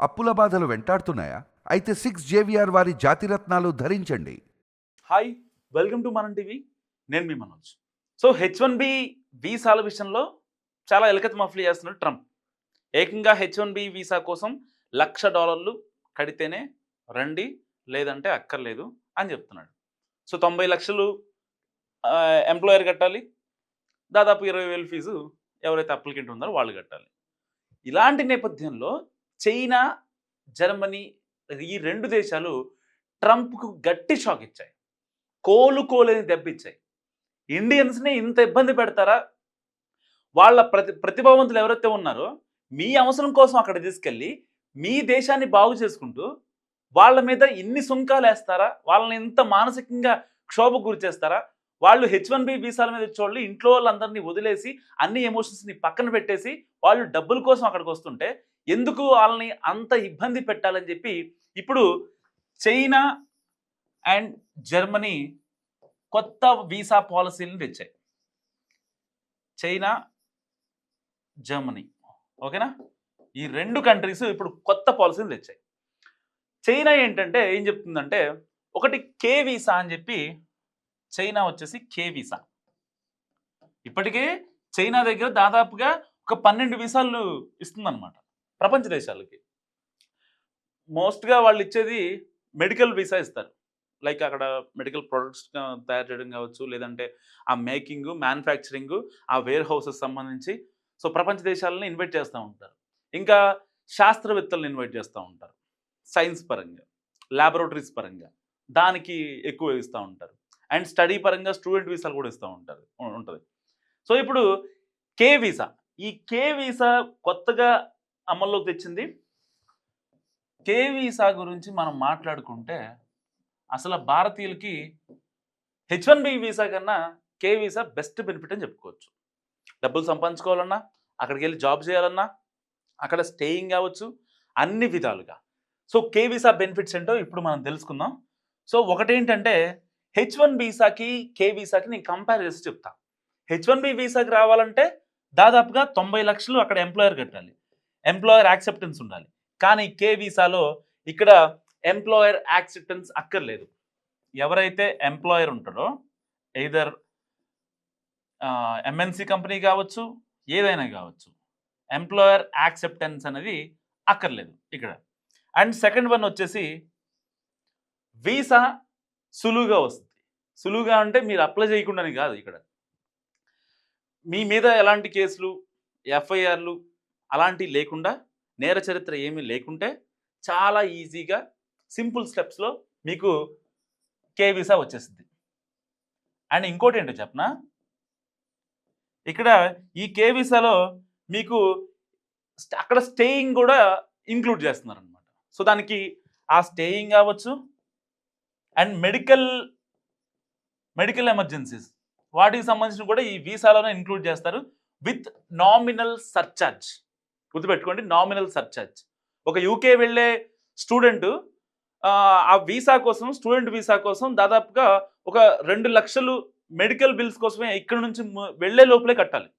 అప్పుల బాధలు వెంటాడుతున్నాయా? అయితే 6 JVR వారి జాతిరత్నాలు ధరించండి. హాయ్, వెల్కమ్ టు మనం టీవీ. నేను మీ మనోజ్. సో H1B వీసాల విషయంలో చాలా ఎలకత్ మఫ్లీ చేస్తున్నాడు ట్రంప్. ఏకంగా H1B వీసా కోసం $1,00,000 కడితేనే రండి, లేదంటే అక్కర్లేదు అని చెప్తున్నాడు. సో 90 లక్షలు ఎంప్లాయర్ కట్టాలి, దాదాపు 20,000 ఫీజు ఎవరైతే అప్లికెంట్ ఉన్నారో వాళ్ళు కట్టాలి. ఇలాంటి నేపథ్యంలో చైనా, జర్మనీ ఈ రెండు దేశాలు ట్రంప్కు గట్టి షాక్ ఇచ్చాయి, కోలుకోలేని దెబ్బిచ్చాయి. ఇండియన్స్ని ఇంత ఇబ్బంది పెడతారా? వాళ్ళ ప్రతిభావంతులు ఎవరైతే ఉన్నారో మీ అవసరం కోసం అక్కడ తీసుకెళ్ళి మీ దేశాన్ని బాగు చేసుకుంటూ వాళ్ళ మీద ఇన్ని సుంకాలు వేస్తారా? వాళ్ళని ఇంత మానసికంగా క్షోభకు గురి చేస్తారా? వాళ్ళు H1B వీసాల మీద చూడాలి, ఇంట్లో వాళ్ళందరినీ వదిలేసి అన్ని ఎమోషన్స్ని పక్కన పెట్టేసి వాళ్ళు డబ్బుల కోసం అక్కడికి వస్తుంటే ఎందుకు వాళ్ళని అంత ఇబ్బంది పెట్టాలని చెప్పి ఇప్పుడు చైనా అండ్ జర్మనీ కొత్త వీసా పాలసీలను తెచ్చాయి. చైనా, జర్మనీ, ఓకేనా? ఈ రెండు కంట్రీస్ ఇప్పుడు కొత్త పాలసీలు తెచ్చాయి. చైనా ఏంటంటే ఏం చెప్తుందంటే, ఒకటి కే వీసా అని చెప్పి, చైనా వచ్చేసి కే వీసా. ఇప్పటికే చైనా దగ్గర దాదాపుగా ఒక 12 వీసాలు ఇస్తుందన్నమాట ప్రపంచ దేశాలకి. మోస్ట్గా వాళ్ళు ఇచ్చేది మెడికల్ వీసా ఇస్తారు. లైక్ అక్కడ మెడికల్ ప్రొడక్ట్స్ తయారు చేయడం కావచ్చు, లేదంటే ఆ మేకింగ్, మ్యానుఫ్యాక్చరింగ్, ఆ వేర్ హౌసెస్ సంబంధించి సో ప్రపంచ దేశాలను ఇన్వైట్ చేస్తూ ఉంటారు. ఇంకా శాస్త్రవేత్తలను ఇన్వైట్ చేస్తూ ఉంటారు, సైన్స్ పరంగా, ల్యాబొరేటరీస్ పరంగా దానికి ఎక్కువ ఇస్తూ ఉంటారు. అండ్ స్టడీ పరంగా స్టూడెంట్ వీసాలు కూడా ఇస్తూ ఉంటుంది. సో ఇప్పుడు కే వీసా, ఈ కే వీసా కొత్తగా అమల్లోకి తెచ్చింది. కే వీసా గురించి మనం మాట్లాడుకుంటే అసలు భారతీయులకి H1B వీసా కన్నా కే వీసా బెస్ట్ బెనిఫిట్ అని చెప్పుకోవచ్చు. డబ్బులు సంపాదించుకోవాలన్నా, అక్కడికి వెళ్ళి జాబ్ చేయాలన్నా, అక్కడ స్టేయింగ్ కావచ్చు, అన్ని విధాలుగా. సో కే వీసా బెనిఫిట్స్ ఏంటో ఇప్పుడు మనం తెలుసుకుందాం. సో ఒకటేంటంటే H1 వీసాకి కే వీసాకి నేను కంపేర్ చేసి చెప్తా. H1B వీసాకి రావాలంటే దాదాపుగా 90 లక్షలు అక్కడ ఎంప్లాయర్ కట్టాలి, ఎంప్లాయర్ యాక్సెప్టెన్స్ ఉండాలి. కానీ కే వీసాలో ఇక్కడ ఎంప్లాయర్ యాక్సెప్టెన్స్ అక్కర్లేదు. ఎవరైతే ఎంప్లాయర్ ఉంటాడో ఎయిదర్ ఎంఎన్సి కంపెనీ కావచ్చు, ఏదైనా కావచ్చు, ఎంప్లాయర్ యాక్సెప్టెన్స్ అనేది అక్కర్లేదు ఇక్కడ. అండ్ సెకండ్ వన్ వచ్చేసి వీసా సులువుగా వస్తుంది. సులువుగా అంటే మీరు అప్లై చేయకుండానే కాదు, ఇక్కడ మీ మీద ఎలాంటి కేసులు, ఎఫ్ఐఆర్లు అలాంటివి లేకుండా, నేర చరిత్ర ఏమీ లేకుంటే చాలా ఈజీగా సింపుల్ స్టెప్స్లో మీకు కే వీసా వచ్చేస్తుంది. అండ్ ఇంకోటి ఏంటో చెప్పనా, ఇక్కడ ఈ కే వీసాలో మీకు అక్కడ స్టేయింగ్ కూడా ఇంక్లూడ్ చేస్తున్నారు అనమాట. సో దానికి ఆ స్టేయింగ్ కావచ్చు అండ్ మెడికల్ ఎమర్జెన్సీస్ వాటికి సంబంధించిన కూడా ఈ వీసాలోనే ఇంక్లూడ్ చేస్తారు విత్ నామినల్ సర్చార్జ్. గుర్తుపెట్టుకోండి, నామినల్ సర్చార్జ్. ఒక యూకే వెళ్ళే స్టూడెంట్ ఆ వీసా కోసం, స్టూడెంట్ వీసా కోసం దాదాపుగా ఒక 2 లక్షలు మెడికల్ బిల్స్ కోసమే ఇక్కడ నుంచి వెళ్ళే లోపలే కట్టాలి.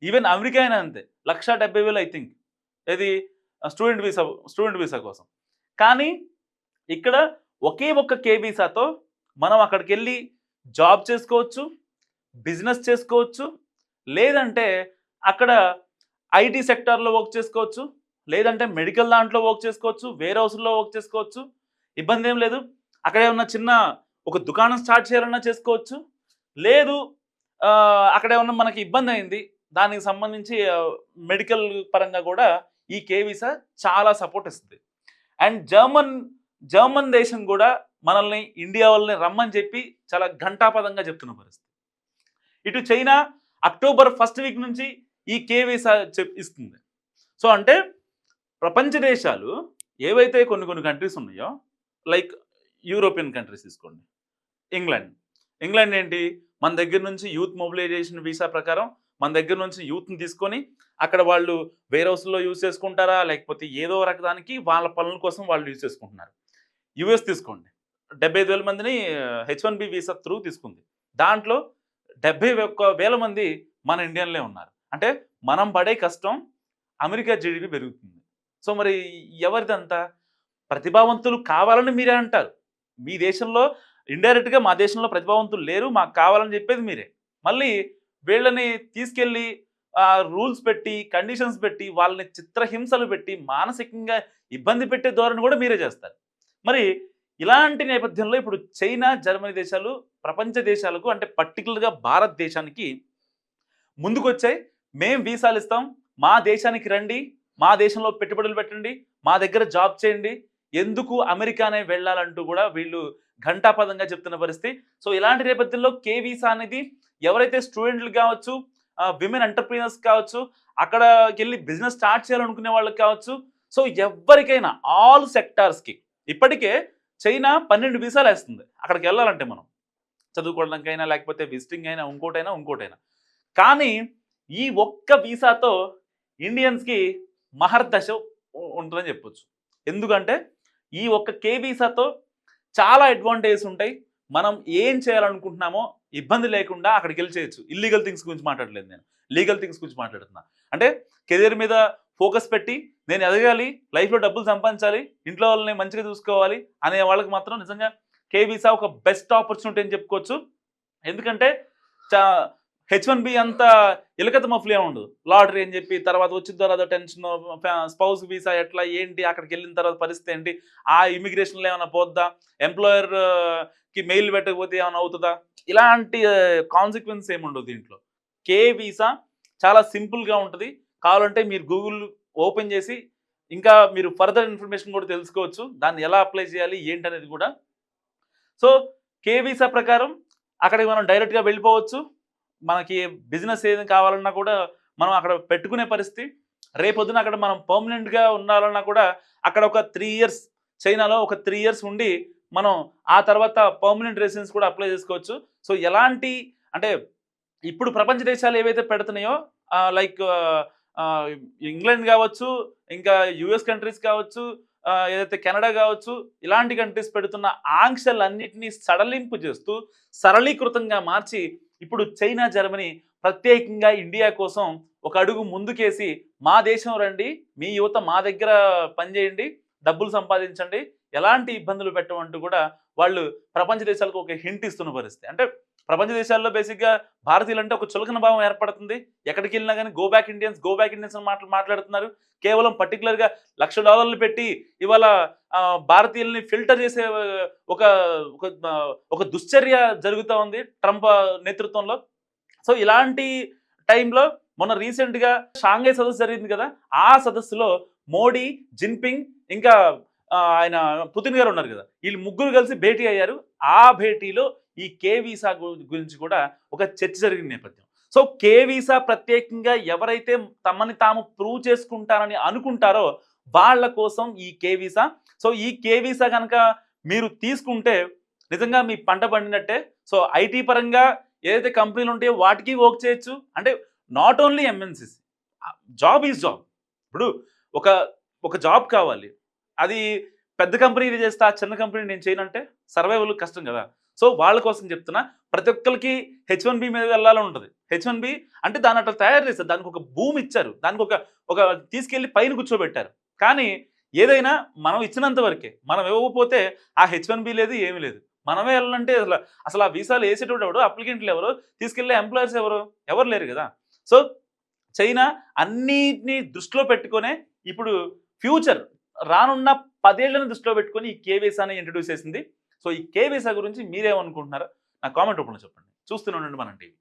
ఈవెన్ అమెరికా అయినా అంతే, 1,70,000 ఐ థింక్, ఇది స్టూడెంట్ వీసా కోసం. కానీ ఇక్కడ ఒకే ఒక్క కే వీసాతో మనం అక్కడికి వెళ్ళి జాబ్ చేసుకోవచ్చు, బిజినెస్ చేసుకోవచ్చు, లేదంటే అక్కడ ఐటీ సెక్టార్లో వర్క్ చేసుకోవచ్చు, లేదంటే మెడికల్ దాంట్లో వర్క్ చేసుకోవచ్చు, వేర్ హౌస్లో వర్క్ చేసుకోవచ్చు. ఇబ్బంది ఏం లేదు. అక్కడ ఏమన్నా చిన్న ఒక దుకాణం స్టార్ట్ చేయాలన్నా చేసుకోవచ్చు. లేదు అక్కడ ఏమన్నా మనకి ఇబ్బంది అయింది, దానికి సంబంధించి మెడికల్ పరంగా కూడా ఈ కే వీసా చాలా సపోర్ట్ ఇస్తుంది. అండ్ జర్మన్ దేశం కూడా మనల్ని, ఇండియా వాళ్ళని రమ్మని చెప్పి చాలా ఘంటాపదంగా చెప్తున్న పరిస్థితి. ఇటు చైనా అక్టోబర్ 1st వీక్ నుంచి ఈ కే వీసా ఇస్తుంది. సో అంటే ప్రపంచ దేశాలు ఏవైతే కొన్ని కంట్రీస్ ఉన్నాయో, లైక్ యూరోపియన్ కంట్రీస్ తీసుకోండి, ఇంగ్లాండ్ ఏంటి, మన దగ్గర నుంచి యూత్ మొబిలైజేషన్ వీసా ప్రకారం మన దగ్గర నుంచి యూత్ని తీసుకొని అక్కడ వాళ్ళు వేర్ హౌస్లో యూజ్ చేసుకుంటారా, లేకపోతే ఏదో రకదానికి వాళ్ళ పనుల కోసం వాళ్ళు యూజ్ చేసుకుంటున్నారు. యుఎస్ తీసుకోండి, 75,000 మందిని H1B వీసా త్రూ తీసుకుంది. దాంట్లో 71,000 మంది మన ఇండియన్లే ఉన్నారు. అంటే మనం పడే కష్టం అమెరికా జీడిపి పెరుగుతుంది. సో మరి ఎవరిదంతా? ప్రతిభావంతులు కావాలని మీరే అంటారు. మీ దేశంలో ఇండైరెక్ట్‌గా మా దేశంలో ప్రతిభావంతులు లేరు, మాకు కావాలని చెప్పేది మీరే. మళ్ళీ వీళ్ళని తీసుకెళ్ళి రూల్స్ పెట్టి, కండిషన్స్ పెట్టి, వాళ్ళని చిత్రహింసలు పెట్టి, మానసికంగా ఇబ్బంది పెట్టే ధోరణి కూడా మీరే చేస్తారు. మరి ఇలాంటి నేపథ్యంలో ఇప్పుడు చైనా, జర్మనీ దేశాలు ప్రపంచ దేశాలకు అంటే పర్టిక్యులర్‌గా భారతదేశానికి ముందుకొచ్చాయి. మేము వీసాలు ఇస్తాం, మా దేశానికి రండి, మా దేశంలో పెట్టుబడులు పెట్టండి, మా దగ్గర జాబ్ చేయండి, ఎందుకు అమెరికానే వెళ్ళాలంటూ కూడా వీళ్ళు ఘంటాపథంగా చెప్తున్న పరిస్థితి. సో ఇలాంటి నేపథ్యంలో కే వీసా అనేది ఎవరైతే స్టూడెంట్లు కావచ్చు, విమెన్ ఎంటర్‌ప్రెన్యూర్స్ కావచ్చు, అక్కడికెళ్ళి బిజినెస్ స్టార్ట్ చేయాలనుకునే వాళ్ళకి కావచ్చు, సో ఎవ్వరికైనా ఆల్ సెక్టార్స్‌కి ఇప్పటికే చైనా 12 వీసాలు వేస్తుంది అక్కడికి వెళ్ళాలంటే మనం. చదువుకోవడానికైనా, లేకపోతే విజిటింగ్ అయినా, ఇంకోటైనా. కానీ ఈ ఒక్క వీసాతో ఇండియన్స్‌కి మహర్దశ ఉంటుందని చెప్పొచ్చు. ఎందుకంటే ఈ ఒక్క కే వీసాతో చాలా అడ్వాంటేజెస్ ఉంటాయి. మనం ఏం చేయాలనుకుంటున్నామో ఇబ్బంది లేకుండా అక్కడికి వెళ్ళి చేయొచ్చు. ఇల్లీగల్ థింగ్స్ గురించి మాట్లాడలేదు నేను. లీగల్ థింగ్స్ గురించి మాట్లాడుతున్నా. అంటే కెరీర్ మీద ఫోకస్ పెట్టి నేను ఎదగాలి, లైఫ్‌లో డబ్బులు సంపాదించాలి, ఇంట్లో వాళ్ళని మంచిగా చూసుకోవాలి అనే వాళ్ళకి మాత్రం నిజంగా కే వీసా ఒక బెస్ట్ ఆపర్చునిటీ అని చెప్పుకోవచ్చు. ఎందుకంటే చా H1B అంత ఇలకత మఫ్లీ ఉండదు. లాటరీ అని చెప్పి తర్వాత వచ్చిన తర్వాత టెన్షన్, స్పౌస్ వీసా ఎట్లా ఏంటి, అక్కడికి వెళ్ళిన తర్వాత పరిస్థితి ఏంటి, ఆ ఇమిగ్రేషన్లో ఏమైనా పోద్దా, ఎంప్లాయర్‌కి మెయిల్ పెట్టకపోతే ఏమైనా అవుతుందా, ఇలాంటి కాన్సిక్వెన్స్ ఏమి ఉండదు దీంట్లో. కే వీసా చాలా సింపుల్గా ఉంటుంది. కావాలంటే మీరు గూగుల్ ఓపెన్ చేసి ఇంకా మీరు ఫర్దర్ ఇన్ఫర్మేషన్ కూడా తెలుసుకోవచ్చు. దాన్ని ఎలా అప్లై చేయాలి ఏంటనేది కూడా. సో కే వీసా ప్రకారం అక్కడికి మనం డైరెక్ట్‌గా వెళ్ళిపోవచ్చు. మనకి బిజినెస్ ఏది కావాలన్నా కూడా మనం అక్కడ పెట్టుకునే పరిస్థితి. రేపొద్దున అక్కడ మనం పర్మనెంట్‌గా ఉండాలన్నా కూడా అక్కడ ఒక 3 ఇయర్స్, చైనాలో ఒక 3 ఇయర్స్ ఉండి మనం ఆ తర్వాత పర్మనెంట్ రెసిడెన్స్ కూడా అప్లై చేసుకోవచ్చు. సో ఎలాంటి అంటే ఇప్పుడు ప్రపంచ దేశాలు ఏవైతే పెడుతున్నాయో లైక్ ఇంగ్లాండ్ కావచ్చు, ఇంకా యూఎస్ కంట్రీస్ కావచ్చు, ఏదైతే కెనడా కావచ్చు, ఇలాంటి కంట్రీస్ పెడుతున్న ఆంక్షలన్నిటినీ సడలింపు చేస్తూ సరళీకృతంగా మార్చి ఇప్పుడు చైనా, జర్మనీ ప్రత్యేకంగా ఇండియా కోసం ఒక అడుగు ముందుకేసి మా దేశం రండి, మీ యువత మా దగ్గర పనిచేయండి, డబ్బులు సంపాదించండి, ఎలాంటి ఇబ్బందులు పెట్టమంటూ కూడా వాళ్ళు ప్రపంచ దేశాలకు ఒక హింట్ ఇస్తున్న పరిస్థితి. అంటే ప్రపంచ దేశాల్లో బేసిక్గా భారతీయులంటే ఒక చులకన భావం ఏర్పడుతుంది. ఎక్కడికి వెళ్ళినా కానీ గో బ్యాక్ ఇండియన్స్ అని మాట్లాడుతున్నారు. కేవలం పర్టికులర్గా $1,00,000 పెట్టి ఇవాళ భారతీయుల్ని ఫిల్టర్ చేసే ఒక ఒక దుశ్చర్య జరుగుతూ ఉంది ట్రంప్ నేతృత్వంలో. సో ఇలాంటి టైంలో మొన్న రీసెంట్గా షాంఘై సదస్సు జరిగింది కదా, ఆ సదస్సులో మోడీ, జిన్పింగ్ ఇంకా ఆయన పుతిన్ గారు ఉన్నారు కదా, వీళ్ళు ముగ్గురు కలిసి భేటీ అయ్యారు. ఆ భేటీలో ఈ కే వీసా గురించి కూడా ఒక చర్చ జరిగిన నేపథ్యం. సో కే వీసా ప్రత్యేకంగా ఎవరైతే తమని తాము ప్రూవ్ చేసుకుంటారని అనుకుంటారో వాళ్ళ కోసం ఈ కే వీసా. సో ఈ కే వీసా కనుక మీరు తీసుకుంటే నిజంగా మీ పంట పండినట్టే. సో ఐటీ పరంగా ఏదైతే కంపెనీలు ఉంటాయో వాటికి వర్క్ చేయొచ్చు. అంటే not only MNCs, job is job. ఇప్పుడు ఒక జాబ్ కావాలి, అది పెద్ద కంపెనీ చేస్తా, చిన్న కంపెనీ నేను చేయనంటే సర్వైవల్ కష్టం కదా. సో వాళ్ళ కోసం చెప్తున్నా, ప్రతి ఒక్కరికి H1B మీద వెళ్ళాలని ఉంటుంది. H1B అంటే దాన్ని అట్లా తయారు చేస్తారు, దానికి ఒక భూమి ఇచ్చారు, దానికి ఒక తీసుకెళ్ళి పైన కూర్చోబెట్టారు. కానీ ఏదైనా మనం ఇచ్చినంత వరకే, మనం ఇవ్వకపోతే ఆ H1B లేదు, ఏమీ లేదు. మనమే వెళ్ళాలంటే అసలు ఆ వీసాలు వేసేటోడు ఎవరు, అప్లికెంట్లు ఎవరు, తీసుకెళ్లే ఎంప్లాయర్స్ ఎవరు లేరు కదా. సో చైనా అన్నిటినీ దృష్టిలో పెట్టుకునే ఇప్పుడు ఫ్యూచర్ రానున్న 10 ఏళ్లను దృష్టిలో పెట్టుకొని ఈ కే వీసాని ఇంట్రడ్యూస్ చేసింది. సో ఈ కే వీసా గురించి మీరేమనుకుంటున్నారో నా కామెంట్ రూపంలో చెప్పండి. చూస్తూనే ఉండండి మనం టీవీ.